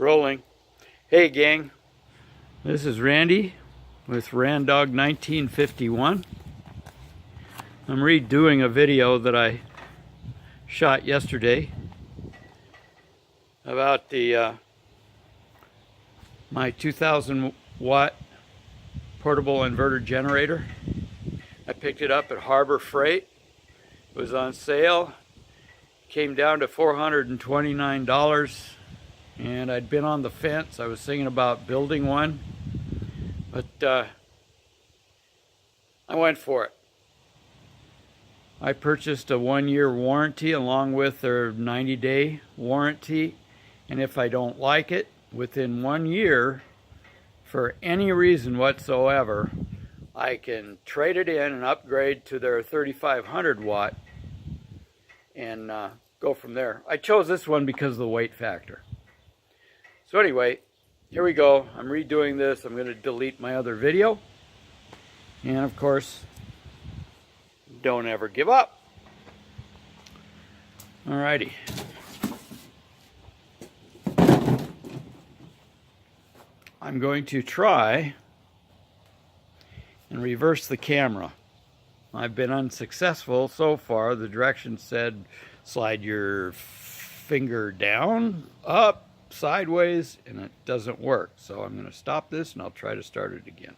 Rolling. Hey gang, this is Randy with RANDOG1951. I'm redoing a video that I shot yesterday about the my 2,000 watt portable inverter generator. I picked it up at Harbor Freight. It was on sale. Came down to $429. And I'd been on the fence. I was thinking about building one, but I went for it. I purchased a 1-year warranty along with their 90-day warranty, and if I don't like it within 1 year for any reason whatsoever, I can trade it in and upgrade to their 3,500 watt and go from there. I chose this one because of the weight factor. So anyway, here we go. I'm redoing this. I'm going to delete my other video. And of course, don't ever give up. Alrighty. I'm going to try and reverse the camera. I've been unsuccessful so far. The directions said slide your finger down, up, sideways, and it doesn't work. So I'm going to stop this and I'll try to start it again.